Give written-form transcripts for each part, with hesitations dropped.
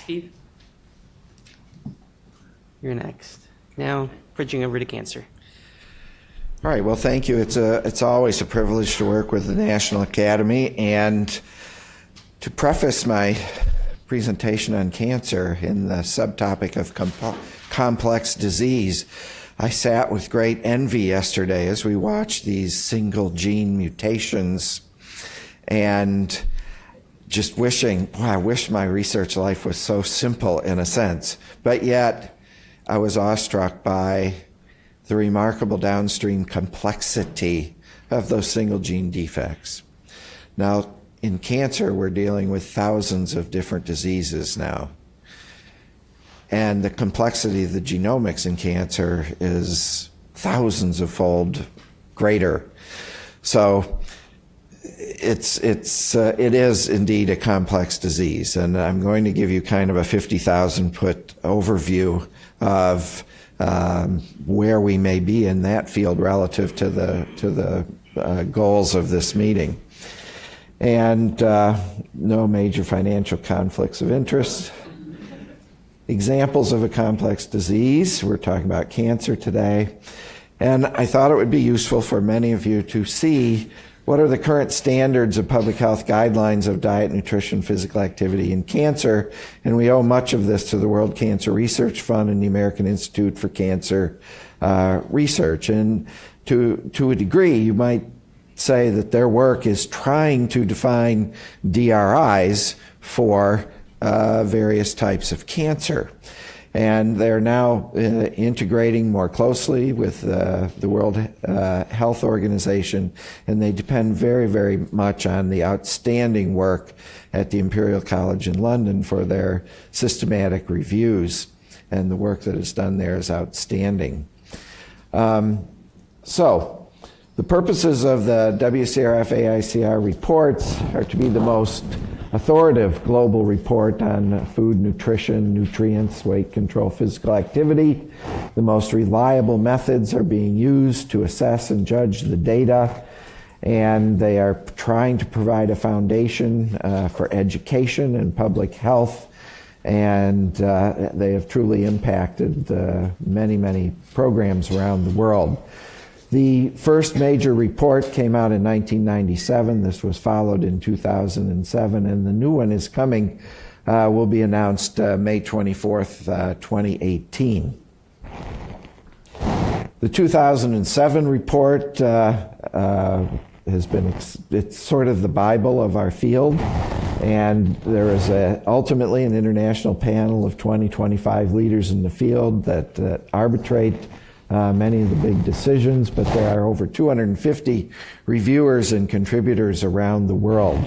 Steve, you're next. Now, bridging over to cancer. All right, well, thank you. It's always a privilege to work with the National Academy, and to preface my presentation on cancer in the subtopic of complex disease, I sat with great envy yesterday as we watched these single gene mutations and just wishing, boy, I wish my research life was so simple in a sense. But yet, I was awestruck by the remarkable downstream complexity of those single gene defects. Now, in cancer, we're dealing with thousands of different diseases now. And the complexity of the genomics in cancer is thousands of fold greater. So it is indeed a complex disease. And I'm going to give you kind of a 50,000 foot overview of where we may be in that field relative to the goals of this meeting. And no major financial conflicts of interest. Examples of a complex disease. We're talking about cancer today. And I thought it would be useful for many of you to see what are the current standards of public health guidelines of diet, nutrition, physical activity in cancer. And we owe much of this to the World Cancer Research Fund and the American Institute for Cancer Research. And to a degree, you might say that their work is trying to define DRIs for various types of cancer. And they're now integrating more closely with the World Health Organization, and they depend very, very much on the outstanding work at the Imperial College in London for their systematic reviews, and the work that is done there is outstanding. So, the purposes of the WCRF-AICR reports are to be the most authoritative global report on food, nutrition, nutrients, weight control, physical activity. The most reliable methods are being used to assess and judge the data, and they are trying to provide a foundation for education and public health, and they have truly impacted many, many programs around the world. The first major report came out in 1997. This was followed in 2007, and the new one is coming, will be announced May 24th, 2018. The 2007 report has been, it's sort of the Bible of our field, and there is ultimately an international panel of 25 leaders in the field that arbitrate many of the big decisions, but there are over 250 reviewers and contributors around the world.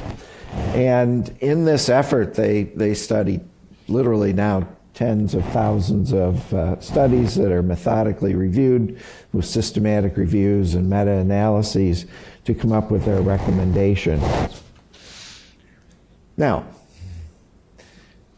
And in this effort, they study literally now tens of thousands of studies that are methodically reviewed with systematic reviews and meta-analyses to come up with their recommendations. Now,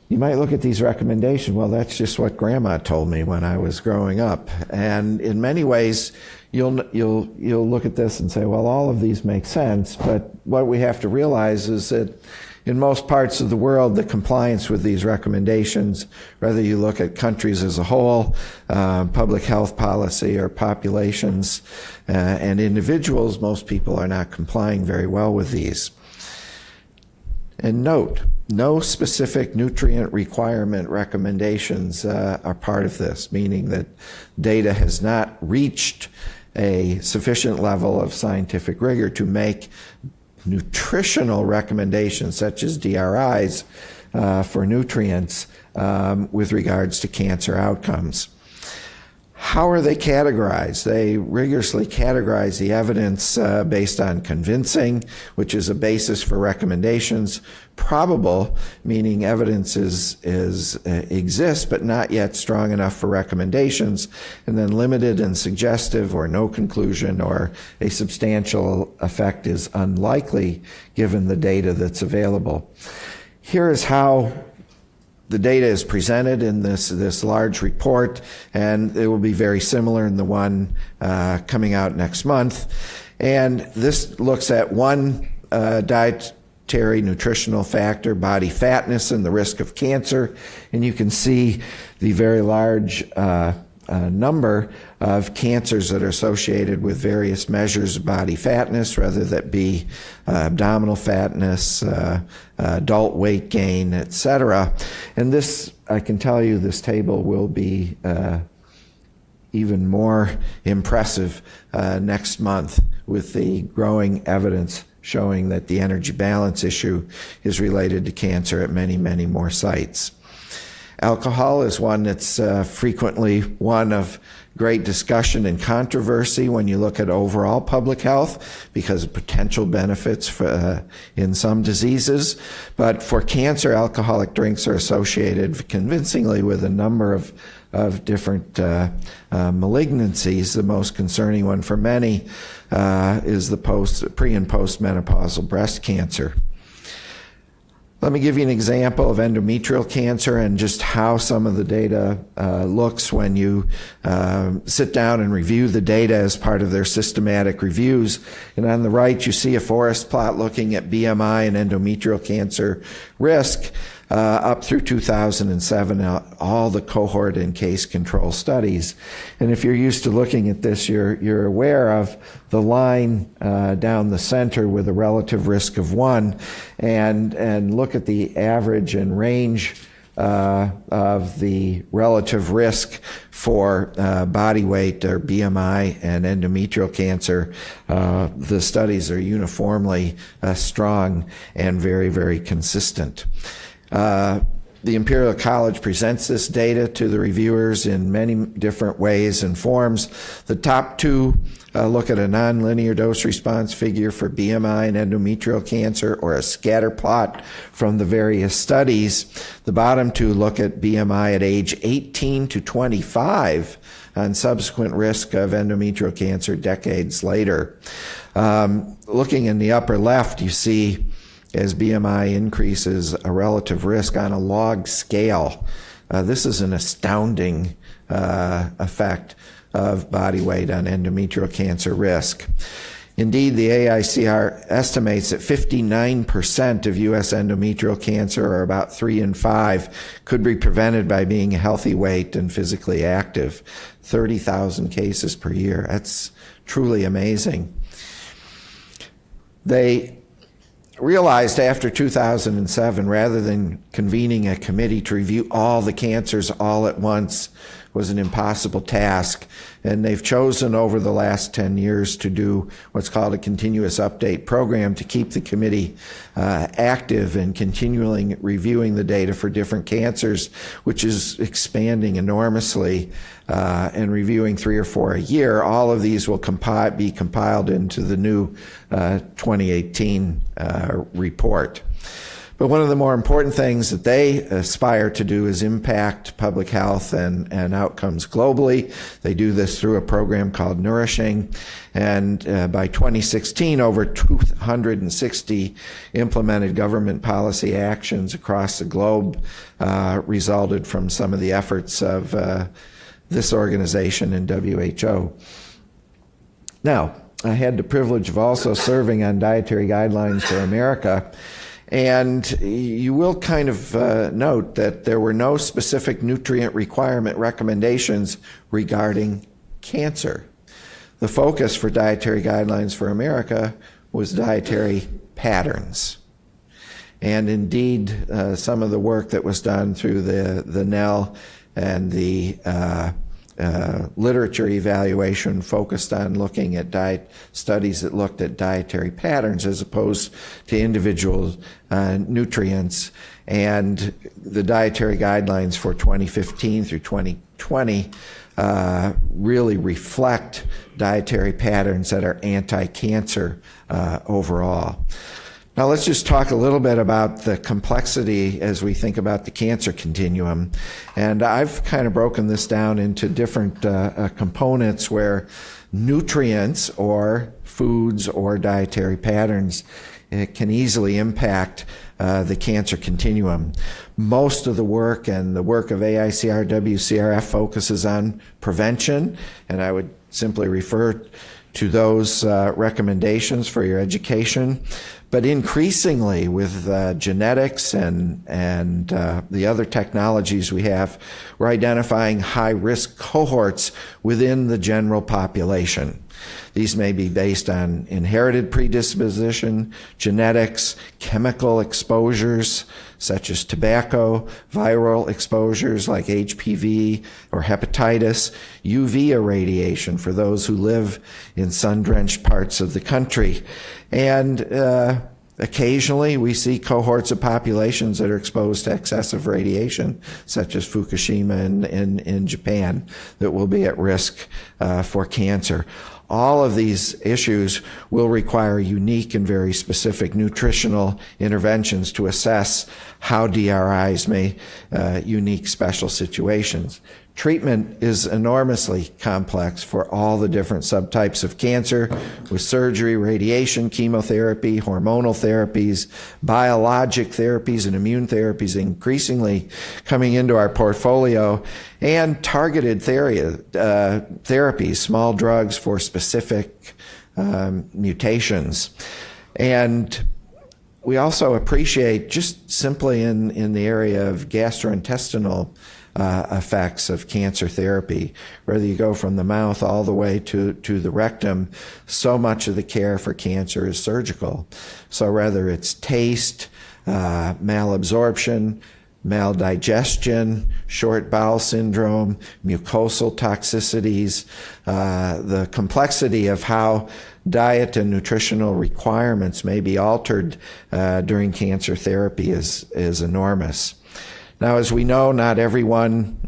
you might look at these recommendations, well, that's just what Grandma told me when I was growing up. And in many ways, you'll look at this and say, well, all of these make sense, but what we have to realize is that in most parts of the world, the compliance with these recommendations, whether you look at countries as a whole, public health policy, or populations and individuals, most people are not complying very well with these. And note, no specific nutrient requirement recommendations are part of this, meaning that data has not reached a sufficient level of scientific rigor to make nutritional recommendations, such as DRIs, for nutrients with regards to cancer outcomes. How are they categorized? They rigorously categorize the evidence based on convincing, which is a basis for recommendations, probable, meaning evidence exists but not yet strong enough for recommendations, and then limited and suggestive, or no conclusion, or a substantial effect is unlikely given the data that's available. Here is how the data is presented in this large report, and it will be very similar in the one coming out next month. And this looks at one diet dietary nutritional factor, body fatness, and the risk of cancer. And you can see the very large number of cancers that are associated with various measures of body fatness, whether that be abdominal fatness, adult weight gain, etc. And this, I can tell you, this table will be even more impressive next month with the growing evidence showing that the energy balance issue is related to cancer at many, many more sites. Alcohol is one that's frequently one of great discussion and controversy when you look at overall public health because of potential benefits for, in some diseases. But for cancer, alcoholic drinks are associated convincingly with a number of different malignancies. The most concerning one for many is the pre- and postmenopausal breast cancer. Let me give you an example of endometrial cancer and just how some of the data looks when you sit down and review the data as part of their systematic reviews. And on the right, you see a forest plot looking at BMI and endometrial cancer risk up through 2007, all the cohort and case control studies. And if you're used to looking at this, you're aware of the line down the center with a relative risk of 1, and look at the average and range of the relative risk for body weight or BMI and endometrial cancer. The studies are uniformly strong and very, very consistent. The Imperial College presents this data to the reviewers in many different ways and forms. The top two look at a nonlinear dose response figure for BMI and endometrial cancer, or a scatter plot from the various studies. The bottom two look at BMI at age 18 to 25 on subsequent risk of endometrial cancer decades later. Looking in the upper left, you see as BMI increases, a relative risk on a log scale. This is an astounding effect of body weight on endometrial cancer risk. Indeed, the AICR estimates that 59% of U.S. endometrial cancer, or about 3 in 5, could be prevented by being a healthy weight and physically active. 30,000 cases per year. That's truly amazing. They realized after 2007, rather than convening a committee to review all the cancers all at once was an impossible task, and they've chosen over the last 10 years to do what's called a continuous update program to keep the committee active and continually reviewing the data for different cancers, which is expanding enormously, and reviewing 3 or 4 a year. All of these will be compiled into the new 2018 report. But one of the more important things that they aspire to do is impact public health and outcomes globally. They do this through a program called Nourishing. And by 2016, over 260 implemented government policy actions across the globe resulted from some of the efforts of this organization and WHO. Now, I had the privilege of also serving on Dietary Guidelines for America. And you will kind of note that there were no specific nutrient requirement recommendations regarding cancer. The focus for Dietary Guidelines for America was dietary patterns. And indeed, some of the work that was done through the NEL and the literature evaluation focused on looking at studies that looked at dietary patterns as opposed to individual nutrients. And the dietary guidelines for 2015 through 2020 really reflect dietary patterns that are anti-cancer overall. Now let's just talk a little bit about the complexity as we think about the cancer continuum. And I've kind of broken this down into different components where nutrients or foods or dietary patterns can easily impact the cancer continuum. Most of the work and the work of AICR, WCRF focuses on prevention, and I would simply refer to those recommendations for your education. But increasingly, with genetics and the other technologies we have, we're identifying high-risk cohorts within the general population. These may be based on inherited predisposition, genetics, chemical exposures such as tobacco, viral exposures like HPV or hepatitis, UV irradiation for those who live in sun-drenched parts of the country. And occasionally we see cohorts of populations that are exposed to excessive radiation, such as Fukushima in Japan, that will be at risk for cancer. All of these issues will require unique and very specific nutritional interventions to assess how DRIs may unique special situations. Treatment is enormously complex for all the different subtypes of cancer, with surgery, radiation, chemotherapy, hormonal therapies, biologic therapies, and immune therapies increasingly coming into our portfolio, and targeted therapies, small drugs for specific mutations. And we also appreciate, just simply in the area of gastrointestinal effects of cancer therapy, whether you go from the mouth all the way to the rectum, so much of the care for cancer is surgical. So whether it's taste, malabsorption, maldigestion, short bowel syndrome, mucosal toxicities, the complexity of how diet and nutritional requirements may be altered during cancer therapy is enormous. Now, as we know, not everyone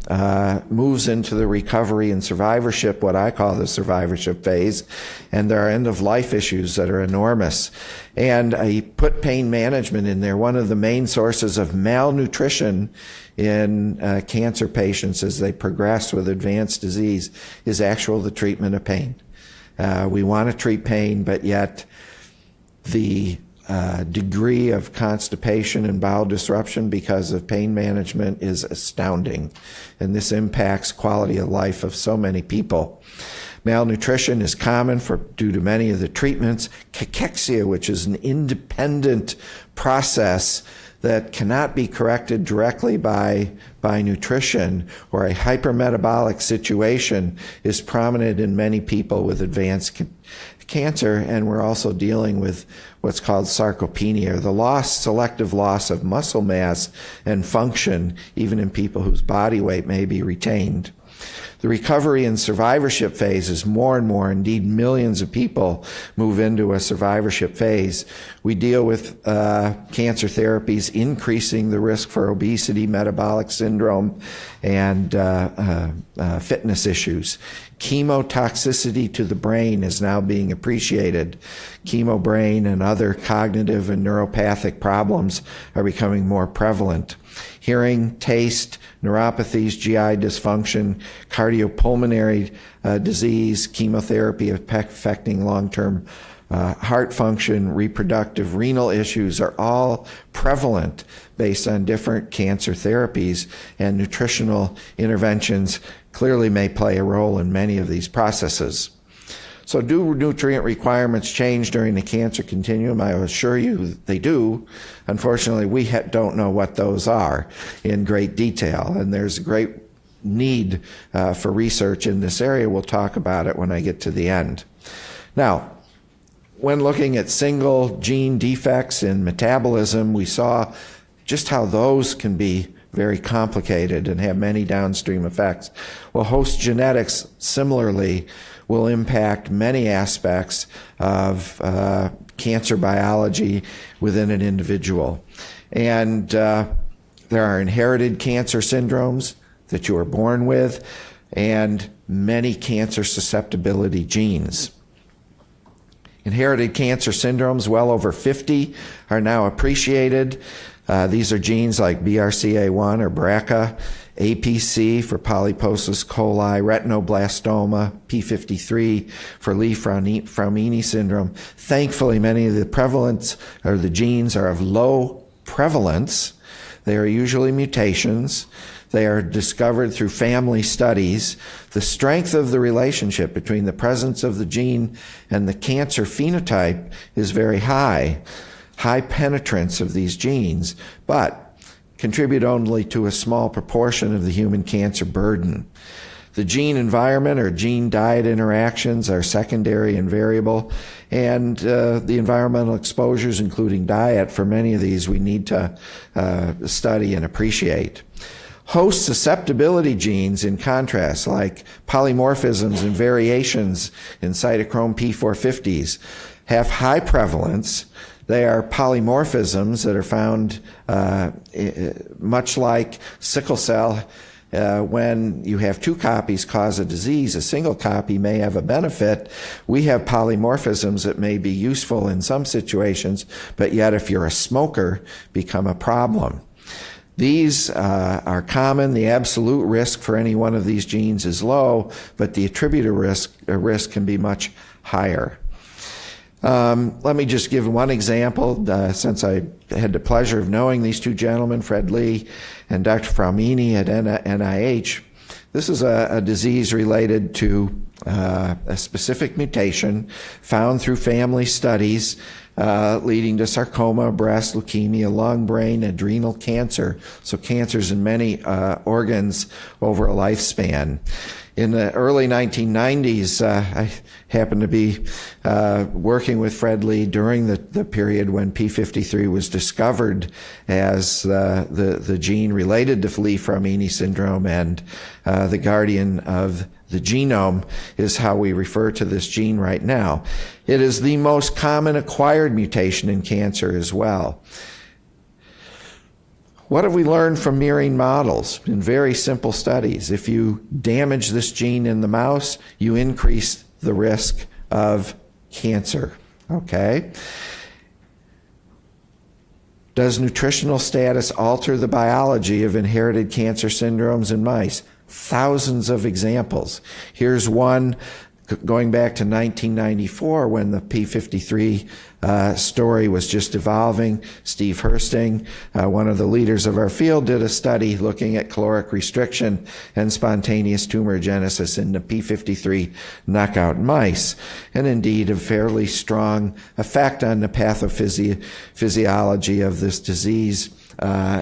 moves into the recovery and survivorship, what I call the survivorship phase, and there are end-of-life issues that are enormous. And I put pain management in there. One of the main sources of malnutrition in cancer patients as they progress with advanced disease is the treatment of pain. We want to treat pain, but yet the degree of constipation and bowel disruption because of pain management is astounding, and this impacts quality of life of so many people. Malnutrition is common due to many of the treatments. Cachexia, which is an independent process that cannot be corrected directly by nutrition, or a hypermetabolic situation, is prominent in many people with advanced cancer. And we're also dealing with what's called sarcopenia, the selective loss of muscle mass and function, even in people whose body weight may be retained. The recovery and survivorship phase is more and more, indeed millions of people move into a survivorship phase. We deal with cancer therapies increasing the risk for obesity, metabolic syndrome, and fitness issues. Chemotoxicity to the brain is now being appreciated. Chemobrain and other cognitive and neuropathic problems are becoming more prevalent. Hearing, taste, neuropathies, GI dysfunction, cardiopulmonary disease, chemotherapy affecting long-term heart function, reproductive, renal issues are all prevalent based on different cancer therapies, and nutritional interventions clearly may play a role in many of these processes. So do nutrient requirements change during the cancer continuum? I assure you they do. Unfortunately, we don't know what those are in great detail, and there's a great need for research in this area. We'll talk about it when I get to the end. Now, when looking at single gene defects in metabolism, we saw just how those can be very complicated and have many downstream effects. Well, host genetics similarly will impact many aspects of cancer biology within an individual. And there are inherited cancer syndromes that you are born with, and many cancer susceptibility genes. Inherited cancer syndromes, well over 50, are now appreciated. These are genes like BRCA1 or BRCA, APC for polyposis coli, retinoblastoma, P53 for Li-Fraumeni syndrome. Thankfully, many of the prevalence or the genes are of low prevalence. They are usually mutations. They are discovered through family studies. The strength of the relationship between the presence of the gene and the cancer phenotype is very high. High penetrance of these genes, but contribute only to a small proportion of the human cancer burden. The gene environment or gene diet interactions are secondary and variable, and the environmental exposures, including diet, for many of these we need to study and appreciate. Host susceptibility genes, in contrast, like polymorphisms and variations in cytochrome P450s, have high prevalence. They are polymorphisms that are found much like sickle cell. When you have two copies cause a disease, a single copy may have a benefit. We have polymorphisms that may be useful in some situations, but yet if you're a smoker, become a problem. These are common. The absolute risk for any one of these genes is low, but the attributed risk can be much higher. Let me just give one example, since I had the pleasure of knowing these two gentlemen, Fred Lee and Dr. Fraumini at NIH. This is a disease related to a specific mutation found through family studies leading to sarcoma, breast, leukemia, lung, brain, adrenal cancer. So cancers in many organs over a lifespan. In the early 1990s, I happened to be working with Fred Lee during the period when P53 was discovered as the gene related to Lee-Fraumini syndrome, and the guardian of the genome is how we refer to this gene right now. It is the most common acquired mutation in cancer as well. What have we learned from murine models in very simple studies? If you damage this gene in the mouse, you increase the risk of cancer, okay? Does nutritional status alter the biology of inherited cancer syndromes in mice? Thousands of examples. Here's one going back to 1994 when the P53 story was just evolving. Steve Hursting, one of the leaders of our field, did a study looking at caloric restriction and spontaneous tumorigenesis in the P53 knockout mice, and indeed a fairly strong effect on the pathophysiology of this disease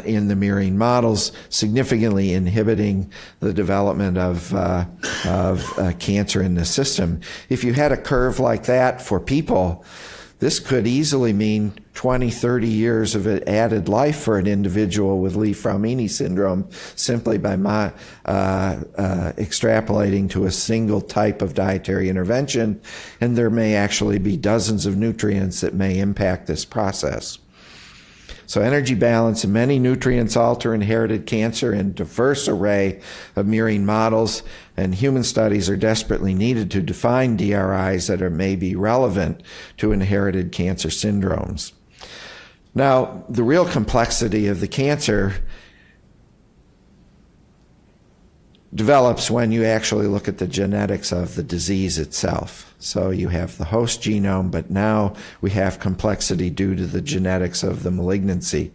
in the murine models, significantly inhibiting the development of cancer in the system. If you had a curve like that for people, this could easily mean 20, 30 years of added life for an individual with Lee-Fraumini syndrome simply by extrapolating to a single type of dietary intervention, and there may actually be dozens of nutrients that may impact this process. So energy balance and many nutrients alter inherited cancer in a diverse array of murine models, and human studies are desperately needed to define DRIs that may be relevant to inherited cancer syndromes. Now, the real complexity of the cancer develops when you actually look at the genetics of the disease itself. So you have the host genome, but now we have complexity due to the genetics of the malignancy.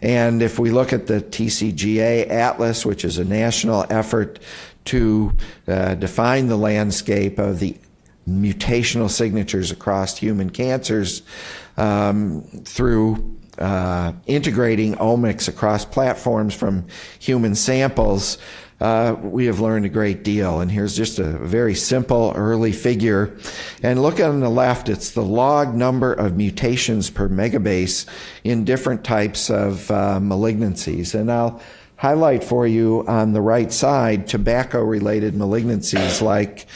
And if we look at the TCGA Atlas, which is a national effort to define the landscape of the mutational signatures across human cancers through integrating omics across platforms from human samples, we have learned a great deal. And here's just a very simple early figure. And look on the left, it's the log number of mutations per megabase in different types of malignancies. And I'll highlight for you on the right side tobacco-related malignancies like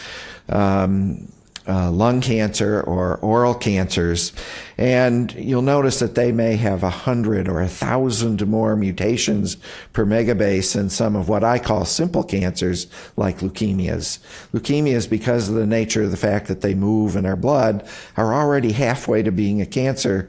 lung cancer or oral cancers, and you'll notice that they may have 100 or 1,000 more mutations per megabase than some of what I call simple cancers like leukemias. Leukemias, because of the nature of the fact that they move in our blood, are already halfway to being a cancer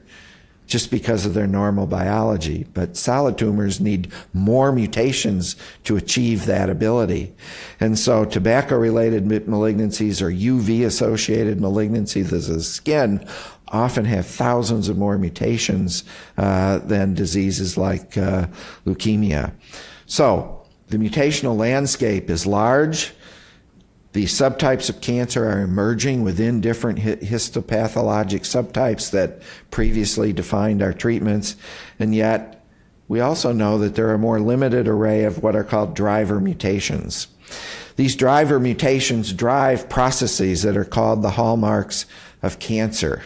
just because of their normal biology. But solid tumors need more mutations to achieve that ability. And so tobacco-related malignancies or UV-associated malignancies of the skin often have thousands of more mutations than diseases like leukemia. So The mutational landscape is large. The subtypes of cancer are emerging within different histopathologic subtypes that previously defined our treatments, and yet we also know that there are a more limited array of what are called driver mutations. These driver mutations drive processes that are called the hallmarks of cancer.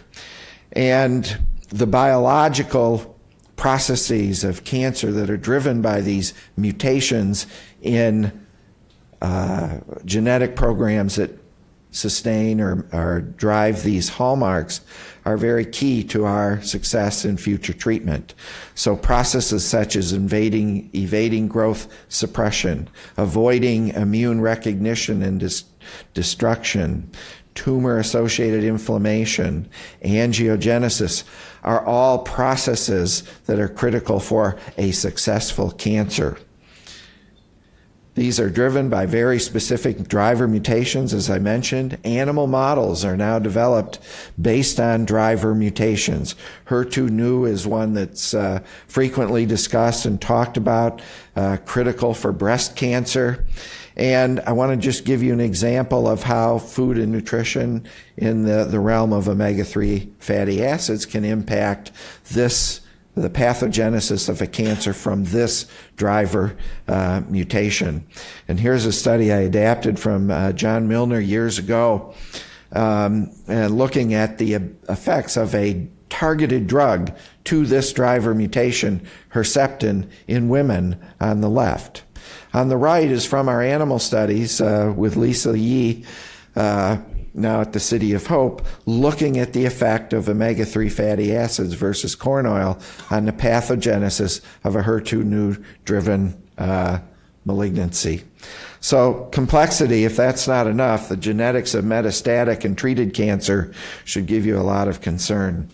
And the biological processes of cancer that are driven by these mutations in genetic programs that sustain or drive these hallmarks are very key to our success in future treatment. So processes such as evading growth suppression, avoiding immune recognition and destruction, tumor-associated inflammation, angiogenesis are all processes that are critical for a successful cancer. These are driven by very specific driver mutations, as I mentioned. Animal models are now developed based on driver mutations. HER2/neu is one that's frequently discussed and talked about, critical for breast cancer. And I want to just give you an example of how food and nutrition in the realm of omega-3 fatty acids can impact the pathogenesis of a cancer from this driver mutation. And here's a study I adapted from John Milner years ago, and looking at the effects of a targeted drug to this driver mutation, Herceptin, in women on the left. On the right is from our animal studies with Lisa Yee, now at the City of Hope, looking at the effect of omega-3 fatty acids versus corn oil on the pathogenesis of a HER2/neu-driven malignancy. So complexity, if that's not enough, the genetics of metastatic and treated cancer should give you a lot of concern.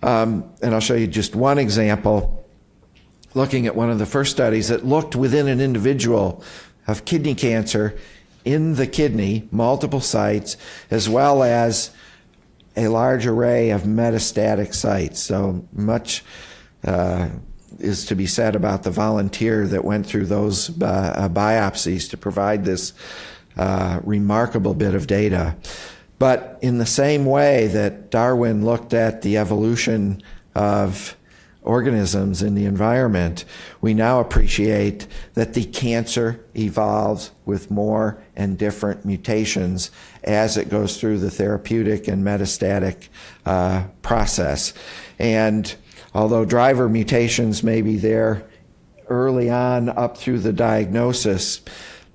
And I'll show you just one example, looking at one of the first studies that looked within an individual of kidney cancer in the kidney, multiple sites, as well as a large array of metastatic sites. So much is to be said about the volunteer that went through those biopsies to provide this remarkable bit of data. But in the same way that Darwin looked at the evolution of organisms in the environment, we now appreciate that the cancer evolves with more and different mutations as it goes through the therapeutic and metastatic process. And although driver mutations may be there early on up through the diagnosis,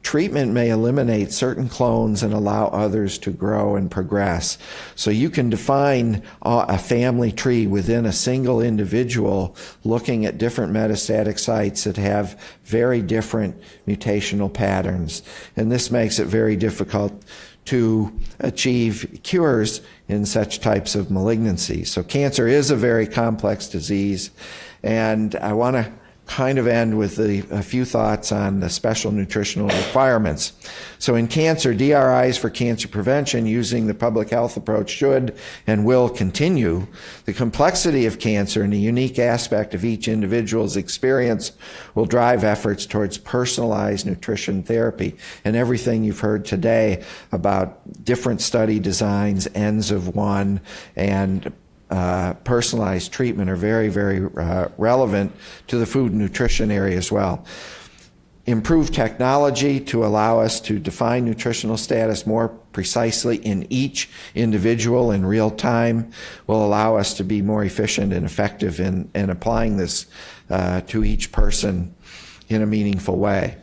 treatment may eliminate certain clones and allow others to grow and progress. So you can define a family tree within a single individual looking at different metastatic sites that have very different mutational patterns. And this makes it very difficult to achieve cures in such types of malignancies. So cancer is a very complex disease, and I want to kind of end with a few thoughts on the special nutritional requirements. So in cancer, DRIs for cancer prevention using the public health approach should and will continue. The complexity of cancer and the unique aspect of each individual's experience will drive efforts towards personalized nutrition therapy. And everything you've heard today about different study designs, ends of one, and personalized treatment are very, very relevant to the food and nutrition area as well. Improved technology to allow us to define nutritional status more precisely in each individual in real time will allow us to be more efficient and effective in applying this to each person in a meaningful way.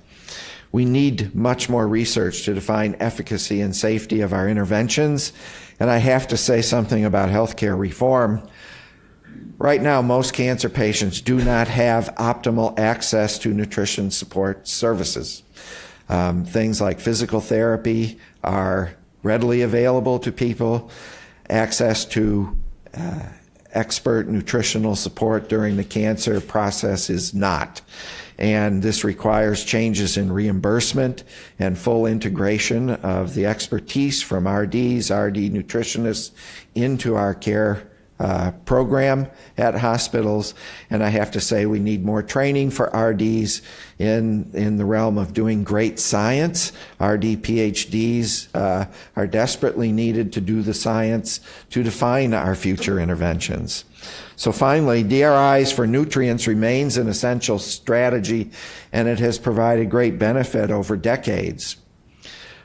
We need much more research to define efficacy and safety of our interventions. And I have to say something about healthcare reform. Right now, most cancer patients do not have optimal access to nutrition support services. Things like physical therapy are readily available to people. Access to expert nutritional support during the cancer process is not. And this requires changes in reimbursement and full integration of the expertise from RDs, RD nutritionists into our care program at hospitals. And I have to say we need more training for RDs in the realm of doing great science. RD PhDs are desperately needed to do the science to define our future interventions. So finally, DRIs for nutrients remains an essential strategy, and it has provided great benefit over decades.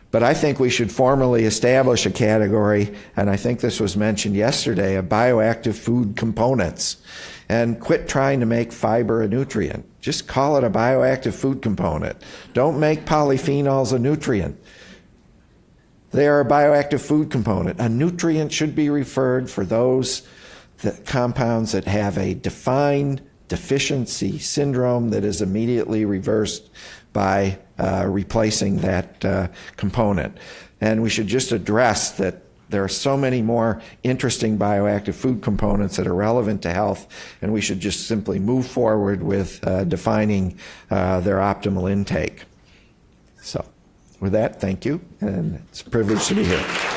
But I think we should formally establish a category, and I think this was mentioned yesterday, of bioactive food components, and quit trying to make fiber a nutrient. Just call it a bioactive food component. Don't make polyphenols a nutrient. They are a bioactive food component. A nutrient should be referred for those compounds that have a defined deficiency syndrome that is immediately reversed by replacing that component. And we should just address that there are so many more interesting bioactive food components that are relevant to health, and we should just simply move forward with defining their optimal intake. So with that, thank you, and it's a privilege to be here.